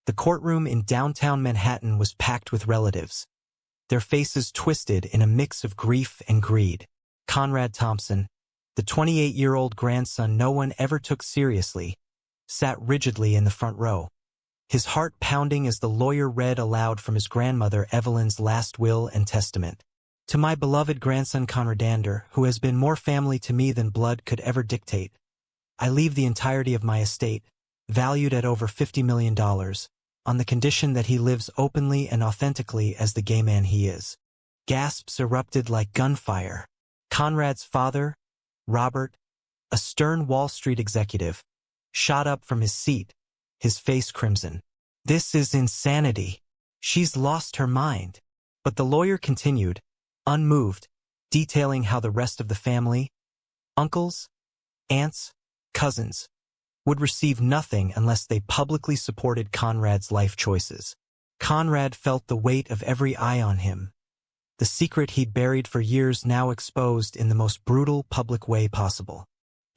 The courtroom in downtown Manhattan was packed with relatives, their faces twisted in a mix of grief and greed. Conrad Thompson, the 28-year-old grandson no one ever took seriously, sat rigidly in the front row, his heart pounding as the lawyer read aloud from his grandmother Evelyn's last will and testament. To my beloved grandson Conradander, who has been more family to me than blood could ever dictate, I leave the entirety of my estate, valued at over $50 million, on the condition that he lives openly and authentically as the gay man he is. Gasps erupted like gunfire. Conrad's father, Robert, a stern Wall Street executive, shot up from his seat, his face crimson. This is insanity. She's lost her mind. But the lawyer continued, unmoved, detailing how the rest of the family, uncles, aunts, cousins, would receive nothing unless they publicly supported Conrad's life choices. Conrad felt the weight of every eye on him, the secret he'd buried for years now exposed in the most brutal public way possible.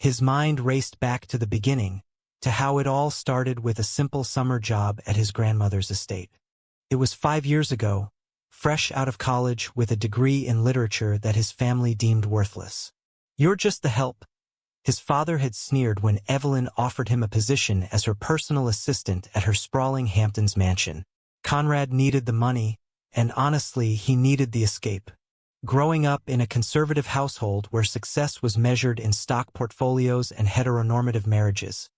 His mind raced back to the beginning, to how it all started with a simple summer job at his grandmother's estate. It was 5 years ago, fresh out of college with a degree in literature that his family deemed worthless. "You're just the help," his father had sneered when Evelyn offered him a position as her personal assistant at her sprawling Hamptons mansion. Conrad needed the money, and honestly, he needed the escape. Growing up in a conservative household where success was measured in stock portfolios and heteronormative marriages,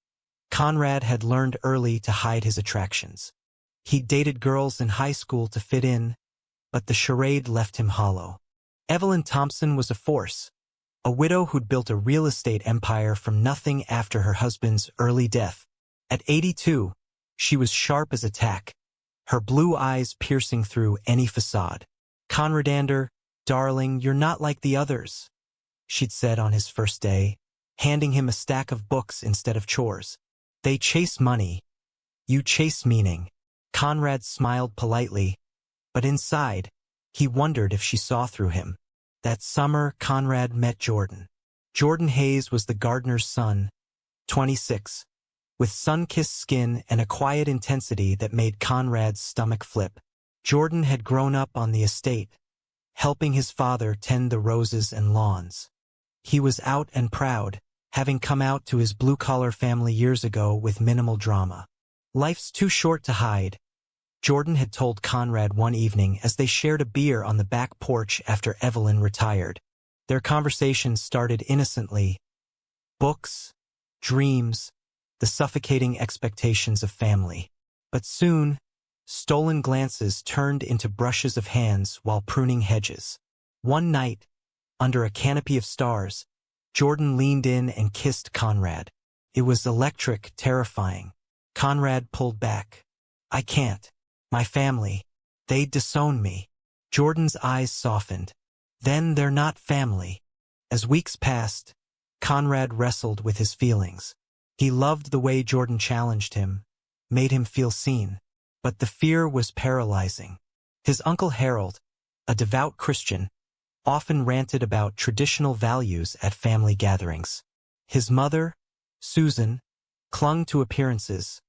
Conrad had learned early to hide his attractions. He'd dated girls in high school to fit in, but the charade left him hollow. Evelyn Thompson was a force, a widow who'd built a real estate empire from nothing after her husband's early death. At 82, she was sharp as a tack, her blue eyes piercing through any facade. "Conradander, darling, you're not like the others," she'd said on his first day, handing him a stack of books instead of chores. "They chase money. You chase meaning." Conrad smiled politely, but inside, he wondered if she saw through him. That summer, Conrad met Jordan. Jordan Hayes was the gardener's son, 26, with sun-kissed skin and a quiet intensity that made Conrad's stomach flip. Jordan had grown up on the estate, helping his father tend the roses and lawns. He was out and proud, having come out to his blue-collar family years ago with minimal drama. "Life's too short to hide," Jordan had told Conrad one evening as they shared a beer on the back porch after Evelyn retired. Their conversation started innocently. Books, dreams, the suffocating expectations of family. But soon, stolen glances turned into brushes of hands while pruning hedges. One night, under a canopy of stars, Jordan leaned in and kissed Conrad. It was electric, terrifying. Conrad pulled back. "I can't. My family. They'd disown me." Jordan's eyes softened. "Then they're not family." As weeks passed, Conrad wrestled with his feelings. He loved the way Jordan challenged him, made him feel seen. But the fear was paralyzing. His uncle Harold, a devout Christian, often ranted about traditional values at family gatherings. His mother, Susan, clung to appearances,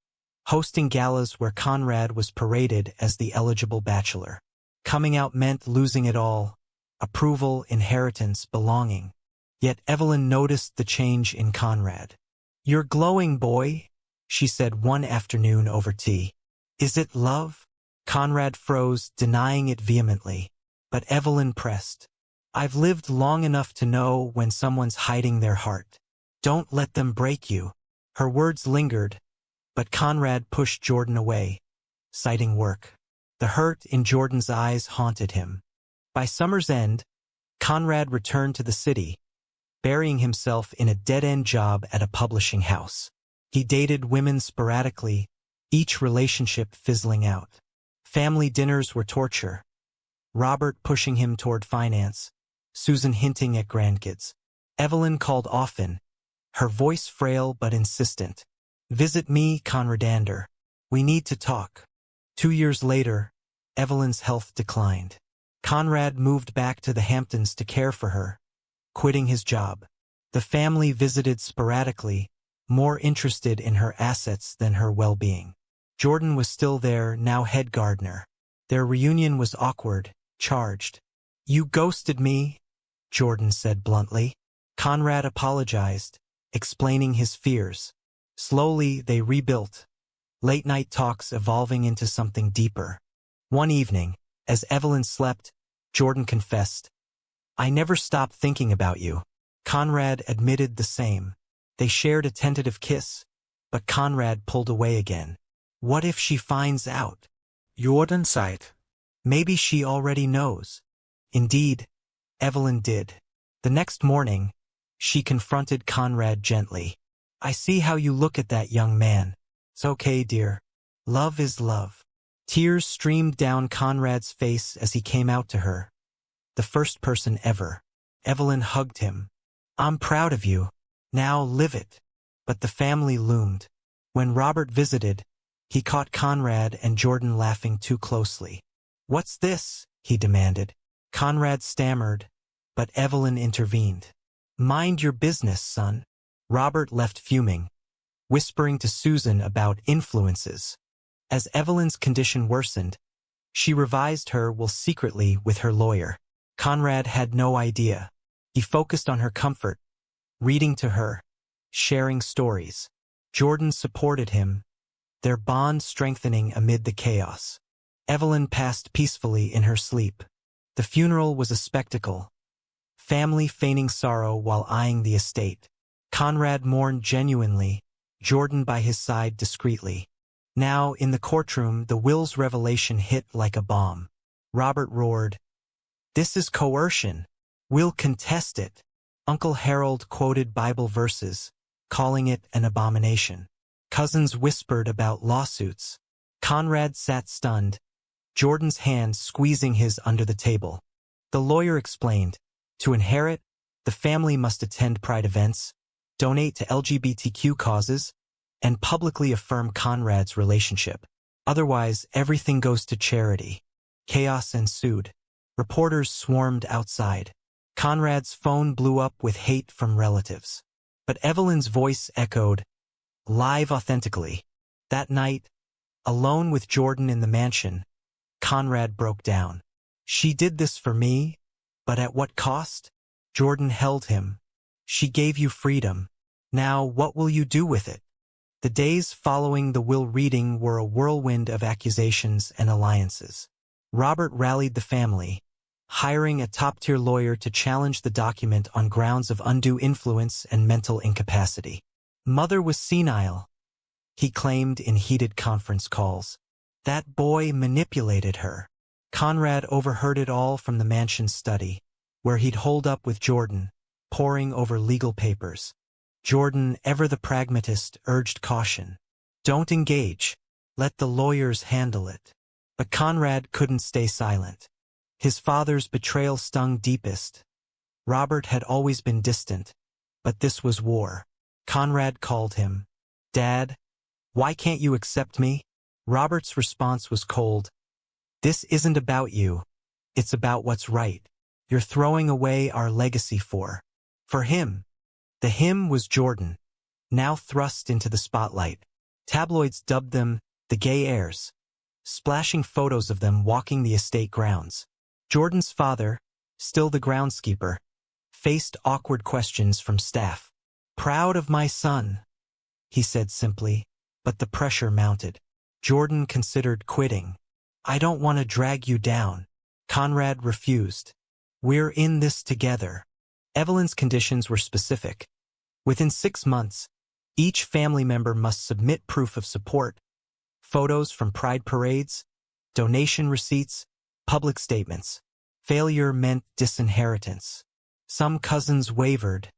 hosting galas where Conrad was paraded as the eligible bachelor. Coming out meant losing it all: approval, inheritance, belonging. Yet Evelyn noticed the change in Conrad. "You're glowing, boy," she said one afternoon over tea. "Is it love?" Conrad froze, denying it vehemently. But Evelyn pressed. "I've lived long enough to know when someone's hiding their heart. Don't let them break you." Her words lingered, but Conrad pushed Jordan away, citing work. The hurt in Jordan's eyes haunted him. By summer's end, Conrad returned to the city, burying himself in a dead-end job at a publishing house. He dated women sporadically, each relationship fizzling out. Family dinners were torture. Robert pushing him toward finance, Susan hinting at grandkids. Evelyn called often, her voice frail but insistent. "Visit me, Conradander. We need to talk." 2 years later, Evelyn's health declined. Conrad moved back to the Hamptons to care for her, quitting his job. The family visited sporadically, more interested in her assets than her well-being. Jordan was still there, now head gardener. Their reunion was awkward, charged. "You ghosted me," Jordan said bluntly. Conrad apologized, explaining his fears. Slowly, they rebuilt, late-night talks evolving into something deeper. One evening, as Evelyn slept, Jordan confessed, "I never stopped thinking about you." Conrad admitted the same. They shared a tentative kiss, but Conrad pulled away again. What if she finds out? Jordan sighed. Maybe she already knows. Indeed, Evelyn did. The next morning, she confronted Conrad gently. "I see how you look at that young man. It's okay, dear. Love is love." Tears streamed down Conrad's face as he came out to her. The first person ever. Evelyn hugged him. "I'm proud of you. Now live it." But the family loomed. When Robert visited, he caught Conrad and Jordan laughing too closely. "What's this?" he demanded. Conrad stammered, but Evelyn intervened. "Mind your business, son." Robert left fuming, whispering to Susan about influences. As Evelyn's condition worsened, she revised her will secretly with her lawyer. Conrad had no idea. He focused on her comfort, reading to her, sharing stories. Jordan supported him, their bond strengthening amid the chaos. Evelyn passed peacefully in her sleep. The funeral was a spectacle, family feigning sorrow while eyeing the estate. Conrad mourned genuinely, Jordan by his side discreetly. Now, in the courtroom, the will's revelation hit like a bomb. Robert roared, "This is coercion. We'll contest it." Uncle Harold quoted Bible verses, calling it an abomination. Cousins whispered about lawsuits. Conrad sat stunned, Jordan's hand squeezing his under the table. The lawyer explained, to inherit, the family must attend Pride events, donate to LGBTQ causes, and publicly affirm Conrad's relationship. Otherwise, everything goes to charity. Chaos ensued. Reporters swarmed outside. Conrad's phone blew up with hate from relatives. But Evelyn's voice echoed, live authentically. That night, alone with Jordan in the mansion, Conrad broke down. "She did this for me, but at what cost?" Jordan held him. "She gave you freedom. Now what will you do with it?" The days following the will reading were a whirlwind of accusations and alliances. Robert rallied the family, hiring a top-tier lawyer to challenge the document on grounds of undue influence and mental incapacity. Mother was senile, he claimed in heated conference calls. That boy manipulated her. Conrad overheard it all from the mansion study, where he'd holed up with Jordan, poring over legal papers. Jordan, ever the pragmatist, urged caution. Don't engage. Let the lawyers handle it. But Conrad couldn't stay silent. His father's betrayal stung deepest. Robert had always been distant, but this was war. Conrad called him. "Dad, why can't you accept me?" Robert's response was cold. "This isn't about you. It's about what's right. You're throwing away our legacy for him." The him was Jordan, now thrust into the spotlight. Tabloids dubbed them the gay heirs, splashing photos of them walking the estate grounds. Jordan's father, still the groundskeeper, faced awkward questions from staff. "Proud of my son," he said simply, but the pressure mounted. Jordan considered quitting. "I don't want to drag you down." Conrad refused. "We're in this together." Evelyn's conditions were specific. Within 6 months, each family member must submit proof of support, photos from pride parades, donation receipts, public statements. Failure meant disinheritance. Some cousins wavered,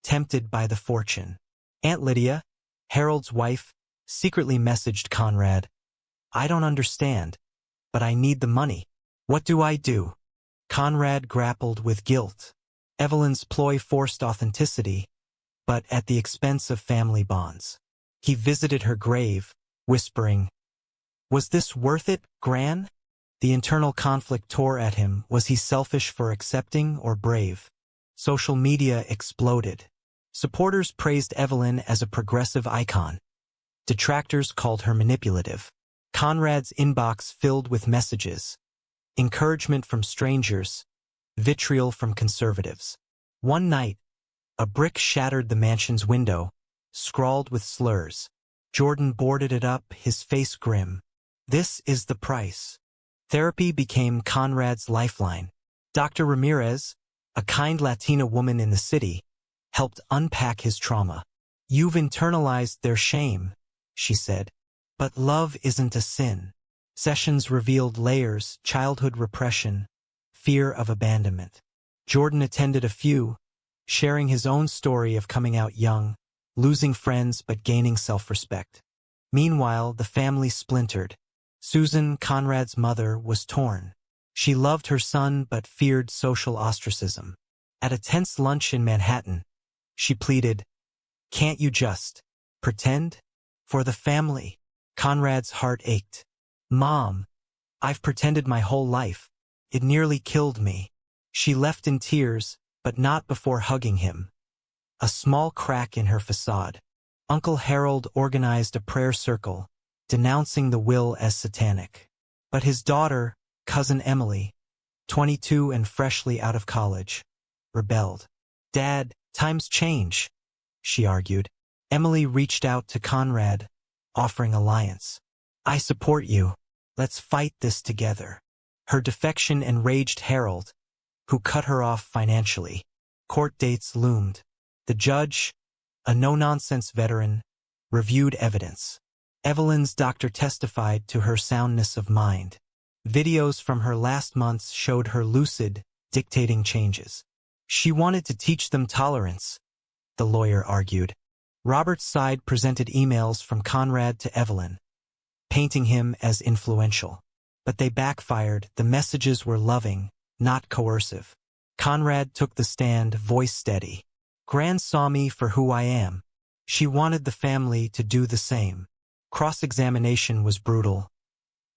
tempted by the fortune. Aunt Lydia, Harold's wife, secretly messaged Conrad, "I don't understand, but I need the money. What do I do?" Conrad grappled with guilt. Evelyn's ploy forced authenticity, but at the expense of family bonds. He visited her grave, whispering, "Was this worth it, Gran?" The internal conflict tore at him. Was he selfish for accepting or brave? Social media exploded. Supporters praised Evelyn as a progressive icon. Detractors called her manipulative. Conrad's inbox filled with messages, encouragement from strangers, vitriol from conservatives. One night, a brick shattered the mansion's window, scrawled with slurs. Jordan boarded it up, his face grim. This is the price. Therapy became Conrad's lifeline. Dr. Ramirez, a kind Latina woman in the city, helped unpack his trauma. You've internalized their shame, she said. But love isn't a sin. Sessions revealed layers, childhood repression, fear of abandonment. Jordan attended a few, sharing his own story of coming out young, losing friends but gaining self-respect. Meanwhile, the family splintered. Susan, Conrad's mother, was torn. She loved her son but feared social ostracism. At a tense lunch in Manhattan, she pleaded, "Can't you just pretend? For the family." Conrad's heart ached. "Mom, I've pretended my whole life. It nearly killed me." She left in tears, but not before hugging him. A small crack in her facade. Uncle Harold organized a prayer circle, denouncing the will as satanic. But his daughter, cousin Emily, 22 and freshly out of college, rebelled. "Dad, times change," she argued. Emily reached out to Conrad, offering alliance. "I support you. Let's fight this together." Her defection enraged Harold, who cut her off financially. Court dates loomed. The judge, a no-nonsense veteran, reviewed evidence. Evelyn's doctor testified to her soundness of mind. Videos from her last months showed her lucid, dictating changes. She wanted to teach them tolerance, the lawyer argued. Robert's side presented emails from Conrad to Evelyn, painting him as influential. But they backfired. The messages were loving, not coercive. Conrad took the stand, voice steady. "Gran saw me for who I am. She wanted the family to do the same." Cross-examination was brutal.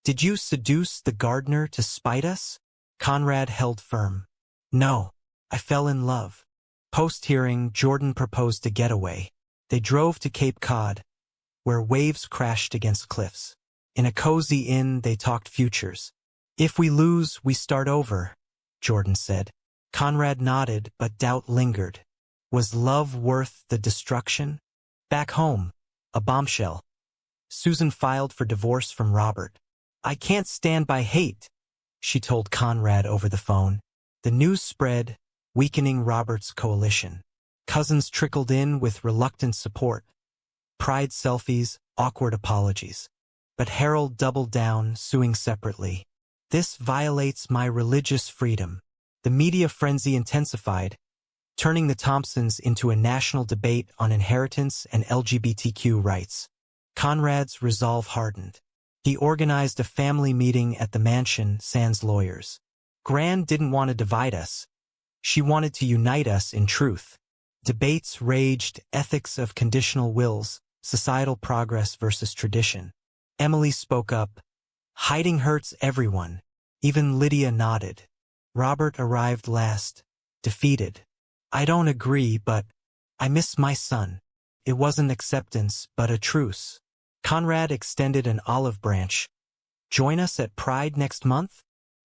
"Did you seduce the gardener to spite us?" Conrad held firm. "No, I fell in love." Post-hearing, Jordan proposed a getaway. They drove to Cape Cod, where waves crashed against cliffs. In a cozy inn, they talked futures. "If we lose, we start over," Jordan said. Conrad nodded, but doubt lingered. Was love worth the destruction? Back home, a bombshell. Susan filed for divorce from Robert. "I can't stand by hate," she told Conrad over the phone. The news spread, weakening Robert's coalition. Cousins trickled in with reluctant support. Pride selfies, awkward apologies. But Harold doubled down, suing separately. "This violates my religious freedom." The media frenzy intensified, turning the Thompsons into a national debate on inheritance and LGBTQ rights. Conrad's resolve hardened. He organized a family meeting at the mansion, sans lawyers. Gran didn't want to divide us. She wanted to unite us in truth. Debates raged, ethics of conditional wills, societal progress versus tradition. Emily spoke up. "Hiding hurts everyone." Even Lydia nodded. Robert arrived last, defeated. "I don't agree, but I miss my son." It wasn't acceptance, but a truce. Conrad extended an olive branch. "Join us at Pride next month?"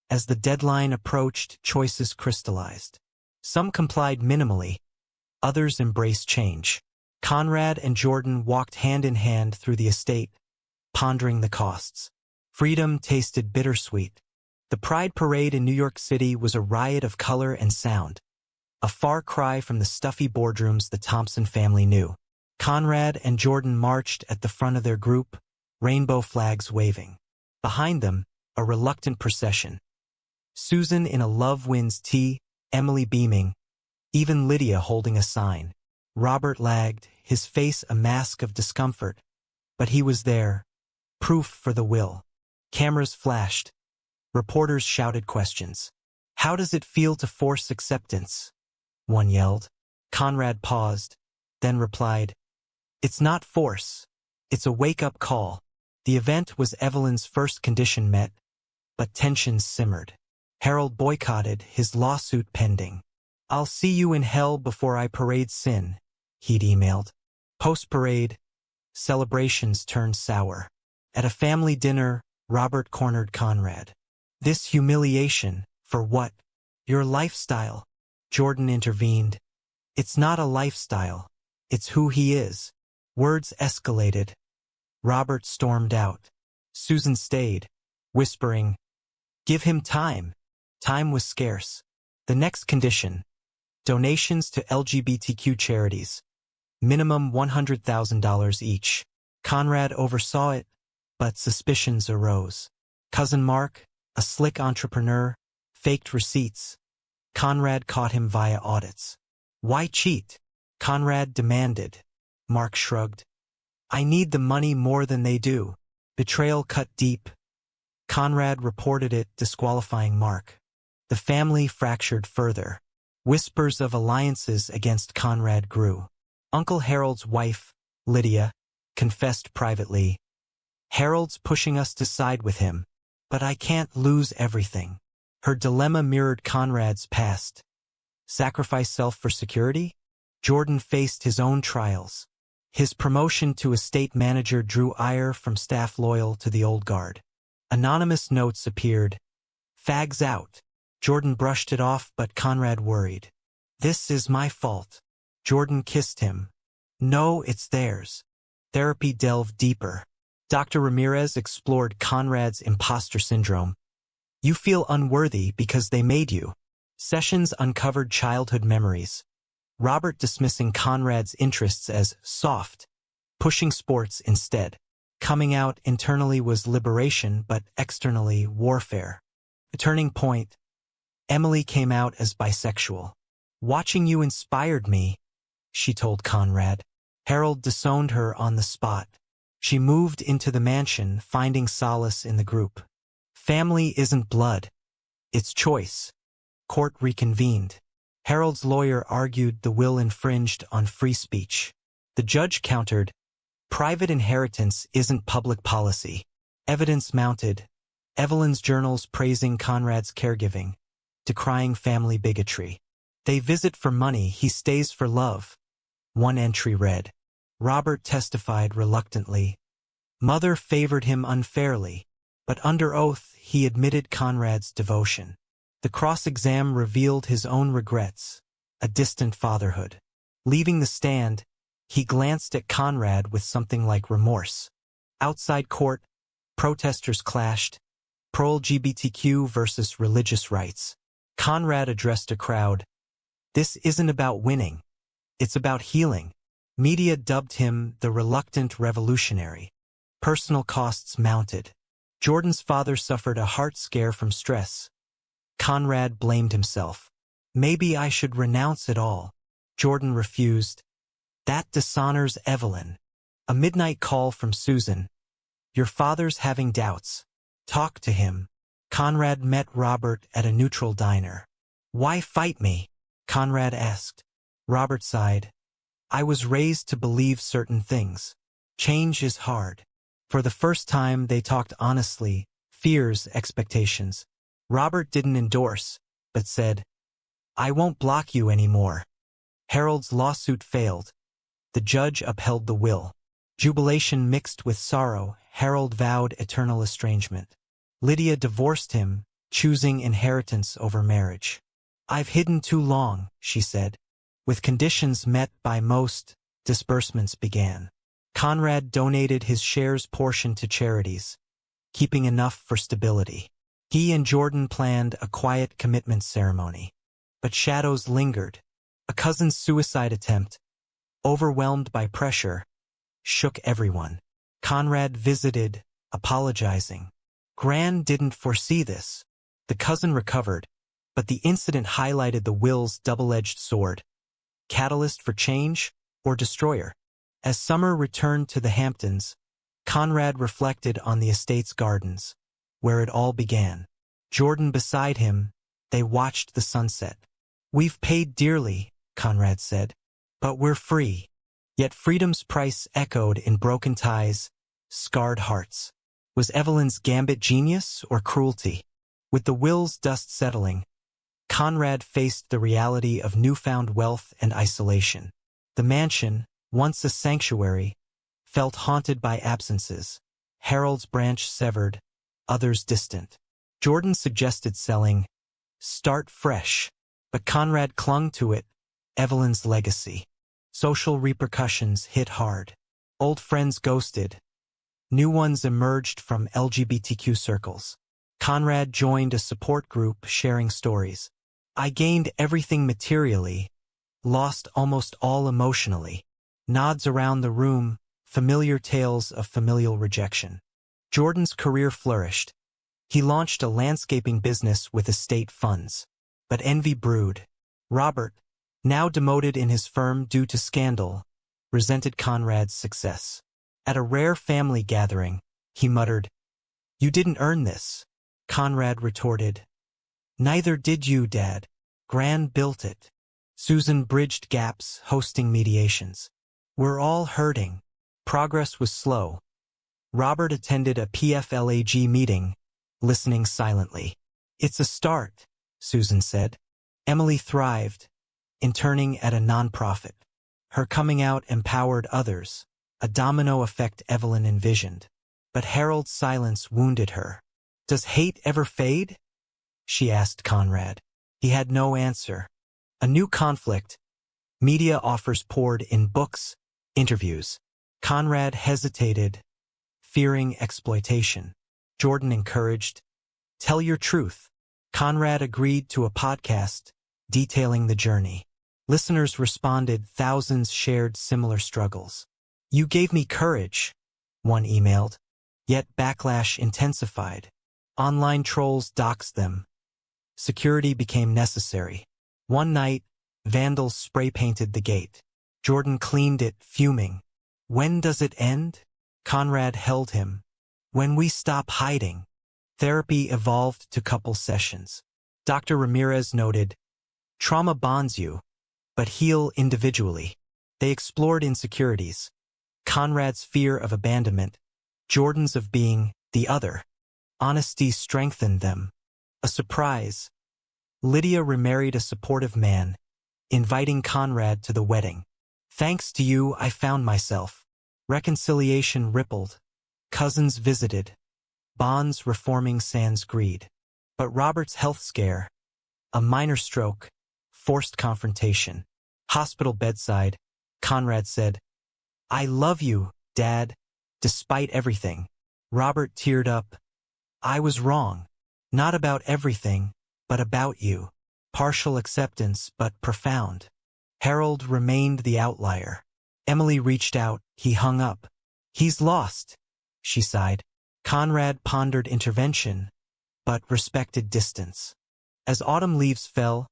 As the deadline approached, choices crystallized. Some complied minimally. Others embraced change. Conrad and Jordan walked hand in hand through the estate, pondering the costs. Freedom tasted bittersweet. The Pride Parade in New York City was a riot of color and sound, a far cry from the stuffy boardrooms the Thompson family knew. Conrad and Jordan marched at the front of their group, rainbow flags waving. Behind them, a reluctant procession. Susan in a Love Wins tee, Emily beaming, even Lydia holding a sign. Robert lagged, his face a mask of discomfort. But he was there, proof for the will. Cameras flashed. Reporters shouted questions. "How does it feel to force acceptance?" one yelled. Conrad paused, then replied, "It's not force. It's a wake-up call." The event was Evelyn's first condition met, but tensions simmered. Harold boycotted, his lawsuit pending. "I'll see you in hell before I parade sin," he'd emailed. Post-parade, celebrations turned sour. At a family dinner, Robert cornered Conrad. "This humiliation, for what? Your lifestyle." Jordan intervened. "It's not a lifestyle. It's who he is." Words escalated. Robert stormed out. Susan stayed, whispering, "Give him time." Time was scarce. The next condition: donations to LGBTQ charities. Minimum $100,000 each. Conrad oversaw it, but suspicions arose. Cousin Mark, a slick entrepreneur, faked receipts. Conrad caught him via audits. "Why cheat?" Conrad demanded. Mark shrugged. "I need the money more than they do." Betrayal cut deep. Conrad reported it, disqualifying Mark. The family fractured further. Whispers of alliances against Conrad grew. Uncle Harold's wife, Lydia, confessed privately, "Harold's pushing us to side with him, but I can't lose everything." Her dilemma mirrored Conrad's past. Sacrifice self for security? Jordan faced his own trials. His promotion to estate manager drew ire from staff loyal to the old guard. Anonymous notes appeared. "Fags out." Jordan brushed it off, but Conrad worried. "This is my fault." Jordan kissed him. "No, it's theirs." Therapy delved deeper. Dr. Ramirez explored Conrad's imposter syndrome. "You feel unworthy because they made you." Sessions uncovered childhood memories. Robert dismissing Conrad's interests as soft, pushing sports instead. Coming out internally was liberation, but externally warfare. A turning point: Emily came out as bisexual. "Watching you inspired me," she told Conrad. Harold disowned her on the spot. She moved into the mansion, finding solace in the group. Family isn't blood. It's choice. Court reconvened. Harold's lawyer argued the will infringed on free speech. The judge countered, "Private inheritance isn't public policy." Evidence mounted. Evelyn's journals praising Conrad's caregiving, decrying family bigotry. "They visit for money, he stays for love." One entry read. Robert testified reluctantly. Mother favored him unfairly, but under oath he admitted Conrad's devotion. The cross-exam revealed his own regrets, a distant fatherhood. Leaving the stand, he glanced at Conrad with something like remorse. Outside court, protesters clashed, pro-LGBTQ versus religious rights. Conrad addressed a crowd. "This isn't about winning. It's about healing." Media dubbed him the reluctant revolutionary. Personal costs mounted. Jordan's father suffered a heart scare from stress. Conrad blamed himself. "Maybe I should renounce it all." Jordan refused. "That dishonors Evelyn." A midnight call from Susan. "Your father's having doubts. Talk to him." Conrad met Robert at a neutral diner. "Why fight me?" Conrad asked. Robert sighed. "I was raised to believe certain things. Change is hard." For the first time they talked honestly, fears, expectations. Robert didn't endorse, but said, "I won't block you anymore." Harold's lawsuit failed. The judge upheld the will. Jubilation mixed with sorrow, Harold vowed eternal estrangement. Lydia divorced him, choosing inheritance over marriage. "I've hidden too long," she said. With conditions met by most, disbursements began. Conrad donated his shares portion to charities, keeping enough for stability. He and Jordan planned a quiet commitment ceremony. But shadows lingered. A cousin's suicide attempt, overwhelmed by pressure, shook everyone. Conrad visited, apologizing. Gran didn't foresee this. The cousin recovered, but the incident highlighted the will's double-edged sword. Catalyst for change or destroyer? As summer returned to the Hamptons, Conrad reflected on the estate's gardens, where it all began. Jordan beside him, they watched the sunset. "We've paid dearly," Conrad said, "but we're free." Yet freedom's price echoed in broken ties, scarred hearts. Was Evelyn's gambit genius or cruelty? With the will's dust settling, Conrad faced the reality of newfound wealth and isolation. The mansion, once a sanctuary, felt haunted by absences. Harold's branch severed, others distant. Jordan suggested selling Start Fresh, but Conrad clung to it, Evelyn's legacy. Social repercussions hit hard. Old friends ghosted. New ones emerged from LGBTQ circles. Conrad joined a support group sharing stories. I gained everything materially, lost almost all emotionally. Nods around the room, familiar tales of familial rejection. Jordan's career flourished. He launched a landscaping business with estate funds. But envy brewed. Robert, now demoted in his firm due to scandal, resented Conrad's success. At a rare family gathering, he muttered, "You didn't earn this." Conrad retorted, "Neither did you, Dad. Gran built it." Susan bridged gaps, hosting mediations. "We're all hurting." Progress was slow. Robert attended a PFLAG meeting, listening silently. "It's a start," Susan said. Emily thrived, interning at a nonprofit. Her coming out empowered others, a domino effect Evelyn envisioned. But Harold's silence wounded her. "Does hate ever fade?" she asked Conrad. He had no answer. A new conflict. Media offers poured in books, interviews. Conrad hesitated, fearing exploitation. Jordan encouraged, "Tell your truth." Conrad agreed to a podcast detailing the journey. Listeners responded, thousands shared similar struggles. "You gave me courage," one emailed. Yet backlash intensified. Online trolls doxed them. Security became necessary. One night, vandals spray-painted the gate. Jordan cleaned it, fuming. "When does it end?" Conrad held him. "When we stop hiding." Therapy evolved to couple sessions. Dr. Ramirez noted, "Trauma bonds you, but heal individually." They explored insecurities. Conrad's fear of abandonment, Jordan's of being the other. Honesty strengthened them. A surprise. Lydia remarried a supportive man, inviting Conrad to the wedding. "Thanks to you, I found myself." Reconciliation rippled. Cousins visited. Bonds reforming sans greed. But Robert's health scare, a minor stroke, forced confrontation. Hospital bedside, Conrad said, "I love you, Dad, despite everything." Robert teared up. "I was wrong. Not about everything, but about you." Partial acceptance, but profound. Harold remained the outlier. Emily reached out, he hung up. "He's lost," she sighed. Conrad pondered intervention, but respected distance. As autumn leaves fell,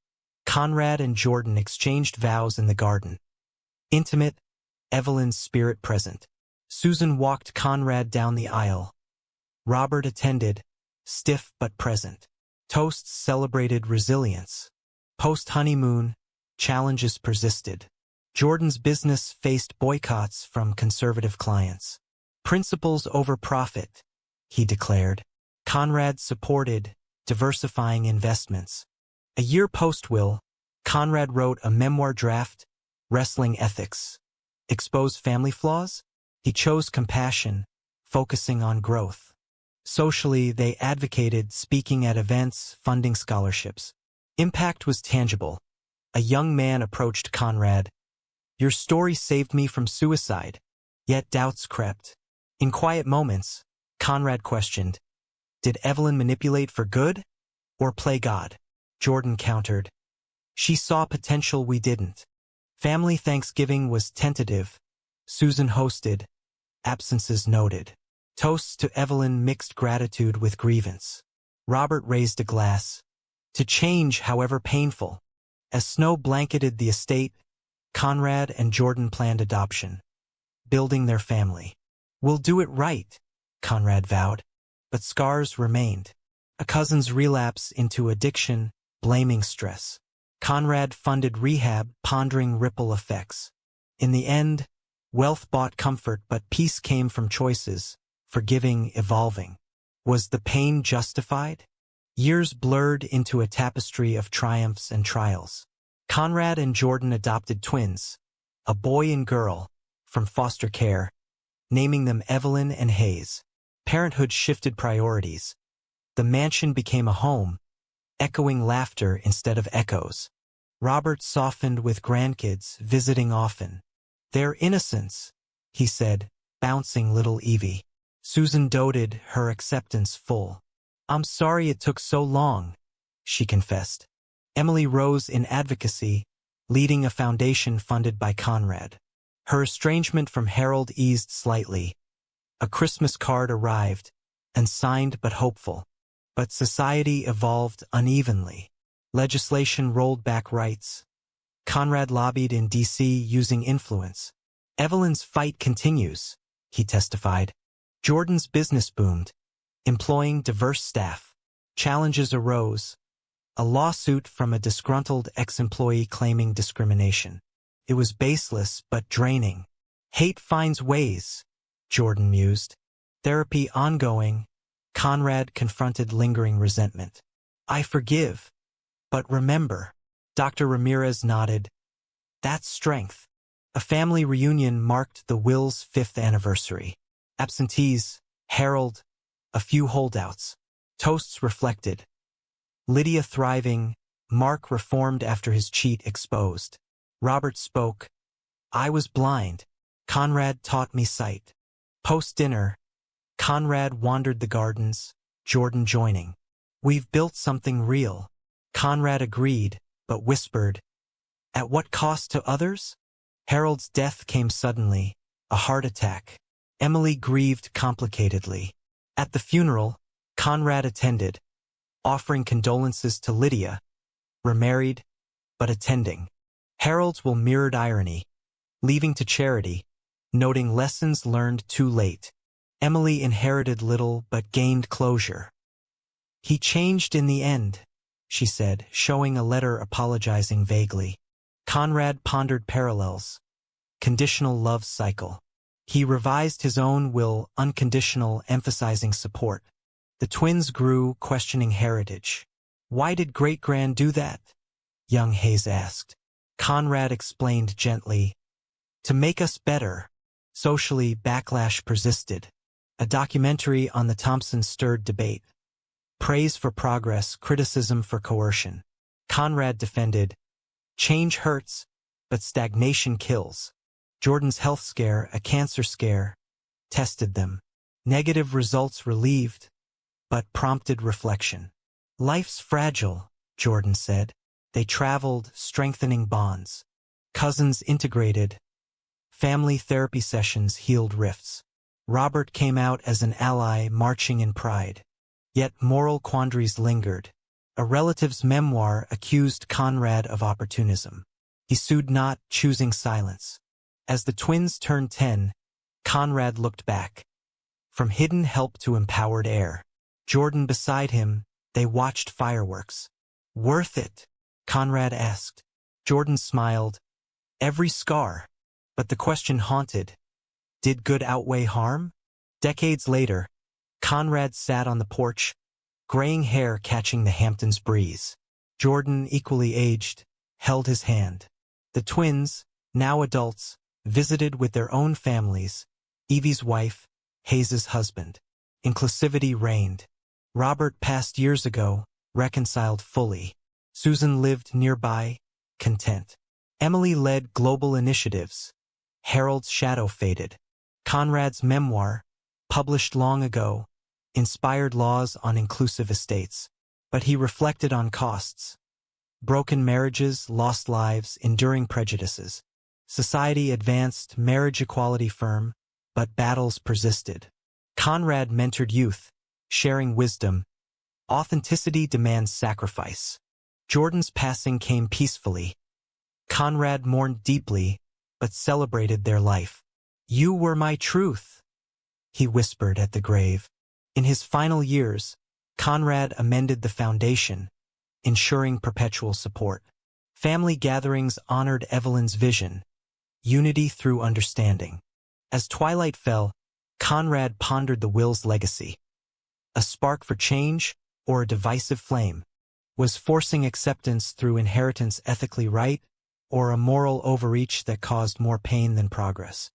Conrad and Jordan exchanged vows in the garden. Intimate, Evelyn's spirit present. Susan walked Conrad down the aisle. Robert attended, stiff but present. Toasts celebrated resilience. Post-honeymoon, challenges persisted. Jordan's business faced boycotts from conservative clients. "Principles over profit," he declared. Conrad supported, diversifying investments. A year post-will, Conrad wrote a memoir draft, Wrestling Ethics. Expose family flaws? He chose compassion, focusing on growth. Socially, they advocated speaking at events, funding scholarships. Impact was tangible. A young man approached Conrad. "Your story saved me from suicide." Yet doubts crept. In quiet moments, Conrad questioned, "Did Evelyn manipulate for good or play God?" Jordan countered, "She saw potential we didn't." Family Thanksgiving was tentative. Susan hosted, absences noted. Toasts to Evelyn mixed gratitude with grievance. Robert raised a glass. To change, however painful. As snow blanketed the estate, Conrad and Jordan planned adoption, building their family. "We'll do it right," Conrad vowed. But scars remained. A cousin's relapse into addiction, blaming stress. Conrad funded rehab, pondering ripple effects. In the end, wealth bought comfort, but peace came from choices, forgiving, evolving. Was the pain justified? Years blurred into a tapestry of triumphs and trials. Conrad and Jordan adopted twins, a boy and girl, from foster care, naming them Evelyn and Hayes. Parenthood shifted priorities. The mansion became a home, echoing laughter instead of echoes. Robert softened with grandkids, visiting often. "Their innocence," he said, bouncing little Evie. Susan doted, her acceptance full. "I'm sorry it took so long," she confessed. Emily rose in advocacy, leading a foundation funded by Conrad. Her estrangement from Harold eased slightly. A Christmas card arrived, unsigned but hopeful. But society evolved unevenly. Legislation rolled back rights. Conrad lobbied in D.C. using influence. "Evelyn's fight continues," he testified. Jordan's business boomed, employing diverse staff. Challenges arose. A lawsuit from a disgruntled ex-employee claiming discrimination. It was baseless but draining. "Hate finds ways," Jordan mused. Therapy ongoing. Conrad confronted lingering resentment. "I forgive. But remember." Dr. Ramirez nodded. "That's strength." A family reunion marked the will's 5th anniversary. Absentees, Harold, a few holdouts. Toasts reflected. Lydia thriving, Mark reformed after his cheat exposed. Robert spoke. "I was blind. Conrad taught me sight." Post-dinner, Conrad wandered the gardens, Jordan joining. "We've built something real." Conrad agreed, but whispered, "At what cost to others?" Harold's death came suddenly, a heart attack. Emily grieved complicatedly. At the funeral, Conrad attended, offering condolences to Lydia, remarried, but attending. Harold's will mirrored irony, leaving to charity, noting lessons learned too late. Emily inherited little but gained closure. "He changed in the end," she said, showing a letter apologizing vaguely. Conrad pondered parallels. Conditional love cycle. He revised his own will, unconditional, emphasizing support. The twins grew, questioning heritage. "Why did great-grand do that?" young Hayes asked. Conrad explained gently. "To make us better." Socially, backlash persisted. A documentary on the Thompsons stirred debate. Praise for progress, criticism for coercion. Conrad defended, "Change hurts, but stagnation kills." Jordan's health scare, a cancer scare, tested them. Negative results relieved, but prompted reflection. "Life's fragile," Jordan said. They traveled, strengthening bonds. Cousins integrated. Family therapy sessions healed rifts. Robert came out as an ally, marching in pride. Yet moral quandaries lingered. A relative's memoir accused Conrad of opportunism. He sued not, choosing silence. As the twins turned 10, Conrad looked back. From hidden help to empowered heir. Jordan beside him, they watched fireworks. "Worth it?" Conrad asked. Jordan smiled. "Every scar." But the question haunted. Did good outweigh harm? Decades later, Conrad sat on the porch, graying hair catching the Hamptons breeze. Jordan, equally aged, held his hand. The twins, now adults, visited with their own families, Evie's wife, Hayes's husband. Inclusivity reigned. Robert passed years ago, reconciled fully. Susan lived nearby, content. Emily led global initiatives. Harold's shadow faded. Conrad's memoir, published long ago, inspired laws on inclusive estates. But he reflected on costs. Broken marriages, lost lives, enduring prejudices. Society advanced, marriage equality firm, but battles persisted. Conrad mentored youth, sharing wisdom. Authenticity demands sacrifice. Jordan's passing came peacefully. Conrad mourned deeply, but celebrated their life. "You were my truth," he whispered at the grave. In his final years, Conrad amended the foundation, ensuring perpetual support. Family gatherings honored Evelyn's vision, unity through understanding. As twilight fell, Conrad pondered the will's legacy. A spark for change, or a divisive flame? Was forcing acceptance through inheritance ethically right, or a moral overreach that caused more pain than progress?